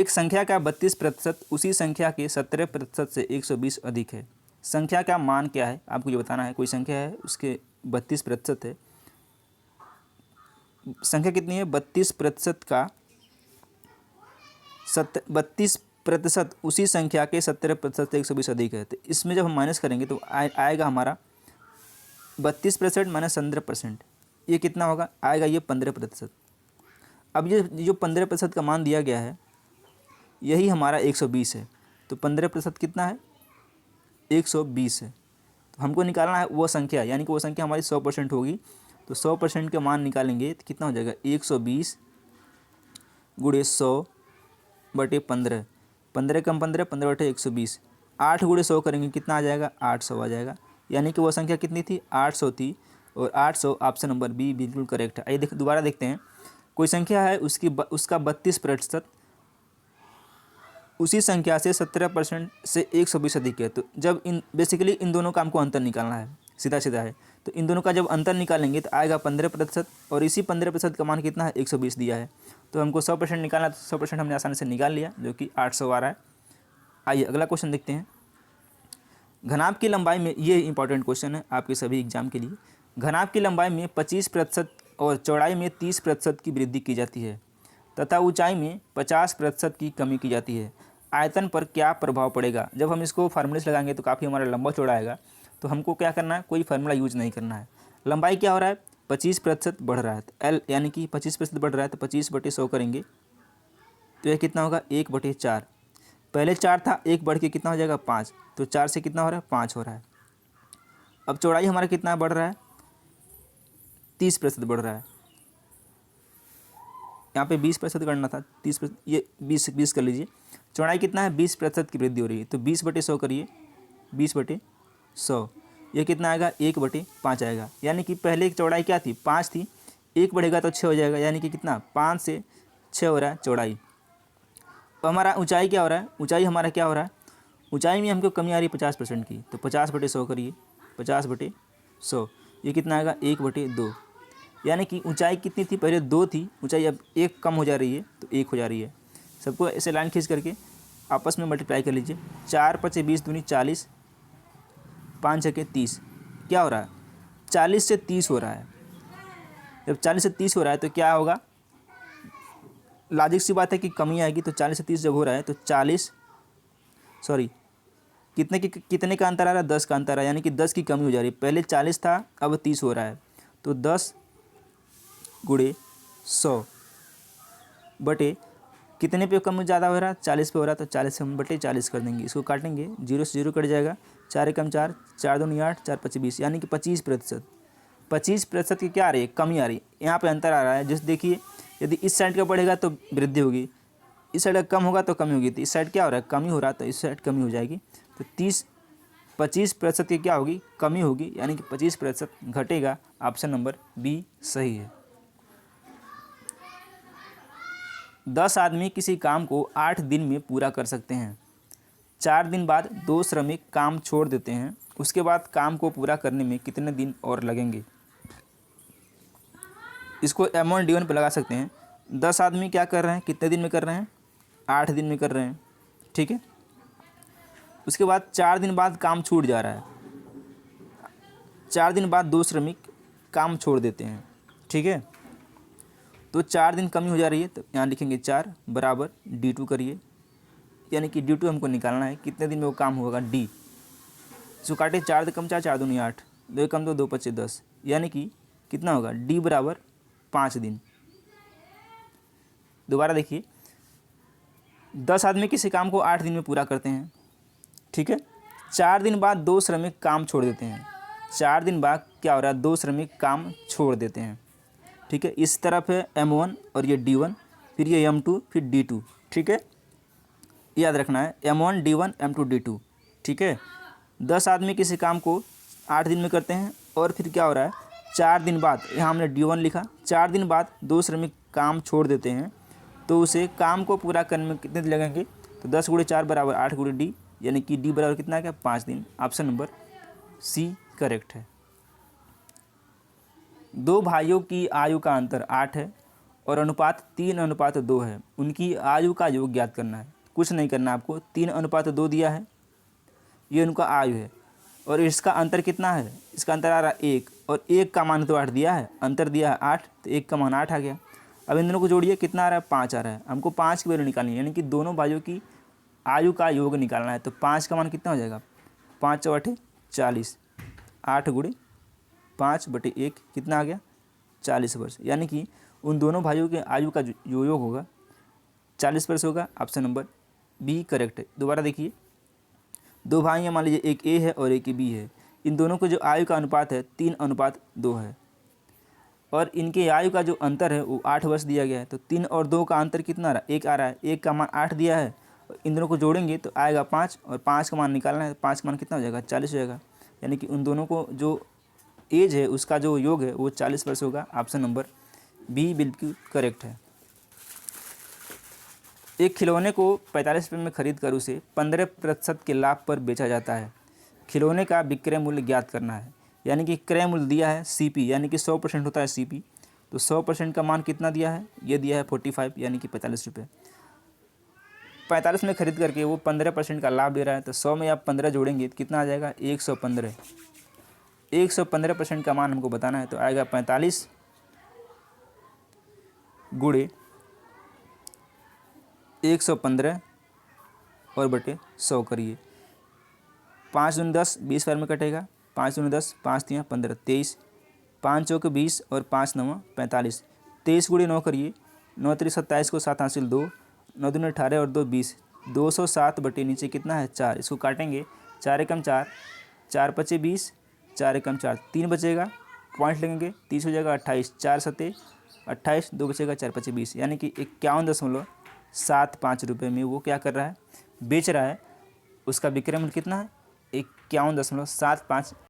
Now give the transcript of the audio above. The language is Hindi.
एक संख्या का 32% उसी संख्या के 17% से 120 अधिक है। संख्या का मान क्या है आपको ये बताना है। कोई संख्या है उसके 32% है, संख्या कितनी है 32% का 32% उसी संख्या के 17% से 120 अधिक है। तो इसमें जब हम माइनस करेंगे तो आएगा हमारा 32% माइनस 15%, ये कितना होगा आएगा ये 15%। अब ये जो 15% का मान दिया गया है यही हमारा 120 है, तो 15% कितना है 120 है। तो हमको निकालना है वो संख्या, यानी कि वो संख्या हमारी 100% होगी। तो 100% का मान निकालेंगे तो कितना हो जाएगा 120 गुणे 100 बटे 15, 15 कम 15, 15 बटे 120, 8 गुणे 100 करेंगे कितना आ जाएगा 800 आ जाएगा। यानी कि वो संख्या कितनी थी 800 थी, और 800 ऑप्शन नंबर बी बिल्कुल करेक्ट है। आइए दोबारा देखते हैं। कोई संख्या है उसका 32% उसी संख्या से 17% से 120 अधिक है। तो जब बेसिकली इन दोनों का हमको अंतर निकालना है, सीधा सीधा है। तो इन दोनों का जब अंतर निकालेंगे तो आएगा 15%, और इसी 15% का मान कितना है 120 दिया है। तो हमको 100% निकालना, तो 100% हमने आसानी से निकाल लिया जो कि 800 आ रहा है। आइए अगला क्वेश्चन देखते हैं। घनाभ की लंबाई में, ये इंपॉर्टेंट क्वेश्चन है आपके सभी एग्जाम के लिए। घनाभ की लंबाई में 25% और चौड़ाई में 30% की वृद्धि की जाती है तथा ऊंचाई में 50% की कमी की जाती है। आयतन पर क्या प्रभाव पड़ेगा। जब हम इसको फार्मूले से लगाएंगे तो काफ़ी हमारा लंबा चौड़ा आएगा। तो हमको क्या करना है, कोई फार्मूला यूज नहीं करना है। लंबाई क्या हो रहा है 25% बढ़ रहा है, तो एल यानी कि 25% बढ़ रहा है, तो 25/100 करेंगे तो यह कितना होगा 1/4। पहले 4 था, 1 बढ़ के कितना हो जाएगा 5, तो 4 से कितना हो रहा है 5 हो रहा है। अब चौड़ाई हमारा कितना बढ़ रहा है 30% बढ़ रहा है। यहाँ पे 20% करना था, 30%, ये 20 कर लीजिए। चौड़ाई कितना है 20% की वृद्धि हो रही है, तो 20/100 करिए, 20/100 ये कितना आएगा 1/5 आएगा। यानी कि पहले की चौड़ाई क्या थी 5 थी, 1 बढ़ेगा तो 6 हो जाएगा, यानी कि कितना 5 से 6 हो रहा है चौड़ाई। तो हमारा ऊंचाई क्या हो रहा है, ऊंचाई हमारा क्या हो रहा है, ऊंचाई में हमको कमी आ रही है 50% की, तो 50/100 करिए, 50/100 ये कितना आएगा 1/2। यानी कि ऊंचाई कितनी थी पहले 2 थी, ऊंचाई अब 1 कम हो जा रही है, तो 1 हो जा रही है। सबको ऐसे लाइन खींच करके आपस में मल्टीप्लाई कर लीजिए। 4×5 = 20 दूनी 40, 5×6 = 30, क्या हो रहा है 40 से 30 हो रहा है। जब 40 से 30 हो रहा है तो क्या होगा, लॉजिक सी बात है कि कमी आएगी। तो 40 से 30 जब हो रहा है तो 40 सॉरी कितने का अंतर आ रहा है 10 का अंतर आ रहा है, यानी कि 10 की कमी हो जा रही है। पहले 40 था अब 30 हो रहा है, तो 10 गुणे 100 बटे कितने पे कम ज़्यादा हो रहा है 40 पे हो रहा है, तो 40 से हम बटे 40 कर देंगे। इसको काटेंगे 0 से 0 कट जाएगा, 4 एकम 4, 4 दूनी 8, 4×5 = 20, यानी कि 25%। 25% की क्या आ रही है कमी आ रही है, यहाँ पे अंतर आ रहा है। जैसे देखिए यदि इस साइड का बढ़ेगा तो वृद्धि होगी, इस साइड का कम होगा तो कमी होगी। तो इस साइड क्या हो रहा है कमी हो रहा है, तो इस साइड कमी हो जाएगी। तो 25% की क्या होगी कमी होगी, यानी कि 25% घटेगा। ऑप्शन नंबर बी सही है। 10 आदमी किसी काम को 8 दिन में पूरा कर सकते हैं। 4 दिन बाद 2 श्रमिक काम छोड़ देते हैं, उसके बाद काम को पूरा करने में कितने दिन और लगेंगे। इसको M1 D1 पे लगा सकते हैं। 10 आदमी क्या कर रहे हैं कितने दिन में कर रहे हैं 8 दिन में कर रहे हैं, ठीक है। उसके बाद 4 दिन बाद काम छूट जा रहा है, 4 दिन बाद 2 श्रमिक काम छोड़ देते हैं, ठीक है। तो 4 दिन कमी हो जा रही है, तो यहाँ लिखेंगे 4 बराबर D2 करिए, यानी कि D2 हमको निकालना है कितने दिन में वो काम होगा D। इसको काटे 4 से कम 4, 4 दूनी 8, 2 कम 2, 2×5 = 10, यानी कि कितना होगा D बराबर 5 दिन। दोबारा देखिए 10 आदमी किसी काम को 8 दिन में पूरा करते हैं, ठीक है। 4 दिन बाद 2 श्रमिक काम छोड़ देते हैं, 4 दिन बाद क्या हो रहा है 2 श्रमिक काम छोड़ देते हैं, ठीक है। इस तरफ है M1 और ये D1, फिर ये M2 फिर D2, ठीक है। याद रखना है M1 D1 M2 D2, ठीक है। 10 आदमी किसी काम को 8 दिन में करते हैं, और फिर क्या हो रहा है 4 दिन बाद, यहाँ हमने D1 लिखा, 4 दिन बाद 2 श्रमिक काम छोड़ देते हैं, तो उसे काम को पूरा करने में कितने दिन लगेंगे। तो 10 × 4 बराबर 8 × D, यानी कि D बराबर कितना है 5 दिन। ऑप्शन नंबर सी करेक्ट है। 2 भाइयों की आयु का अंतर 8 है और अनुपात 3:2 है, उनकी आयु का योग ज्ञात करना है। कुछ नहीं करना आपको, 3:2 दिया है, ये उनका आयु है, और इसका अंतर कितना है, इसका अंतर आ रहा है 1, और 1 का मान तो 8 दिया है, अंतर दिया है 8, तो 1 का मान 8 आ गया। अब इन दोनों को जोड़िए, कितना आ रहा है, 5 आ रहा है। हमको 5 की वैल्यू निकालनी है, यानी कि दोनों भाइयों की आयु का योग निकालना है। तो 5 का मान कितना हो जाएगा, 5 चौटे 40, 8 गुणे 5/1 कितना आ गया, 40 वर्ष। यानी कि उन दोनों भाइयों के आयु का जो योग होगा 40 वर्ष होगा। ऑप्शन नंबर बी करेक्ट है। दोबारा देखिए, दो भाई हैं, मान लीजिए एक ए है और एक बी है। इन दोनों को जो आयु का अनुपात है 3:2 है, और इनके आयु का जो अंतर है वो 8 वर्ष दिया गया है। तो 3 और 2 का अंतर कितना आ रहा है, 1 आ रहा है, 1 का मान 8 दिया है, और इन दोनों को जोड़ेंगे तो आएगा 5, और 5 का मान निकालना है, 5 का मान कितना हो जाएगा, 40 हो जाएगा। यानी कि उन दोनों को जो एज है उसका जो योग है वो 40 वर्ष होगा। ऑप्शन नंबर बी बिल्कुल करेक्ट है। एक खिलौने को 45 रुपये में खरीद कर उसे 15% के लाभ पर बेचा जाता है। खिलौने का विक्रय मूल्य ज्ञात करना है। यानी कि क्रय मूल्य दिया है सीपी, यानी कि 100% होता है सीपी, तो 100% का मान कितना दिया है, ये दिया है 45, यानी कि 45 रुपये। 45 में खरीद करके वो 15% का लाभ दे रहा है, तो 100 में आप 15 जोड़ेंगे तो कितना आ जाएगा, 115। 115% का मान हमको बताना है, तो आएगा 45 गुणे 115 और बटे 100 करिए। 5 दूनी 10, 20 बार में कटेगा, 5 दूनी 10, 5 तियाँ 15, 23, 5 चौके 20 और 5 नवा 45, 23 गुणे 9 करिए, 9 3 27 को 7 हासिल 2, 9 दूनी 18 और 2 20, 207 बटे नीचे कितना है 4, इसको काटेंगे, 4 एकम 4, 4 पचे 20, 4 एकम 4, 3 बचेगा, पॉइंट लगेंगे, 30 हो जाएगा 28, 4 सते 28, 2 बचेगा, 4 पचे 20, यानी कि 51.75 रुपये में वो क्या कर रहा है, बेच रहा है। उसका विक्रय मूल्य कितना है, 51.75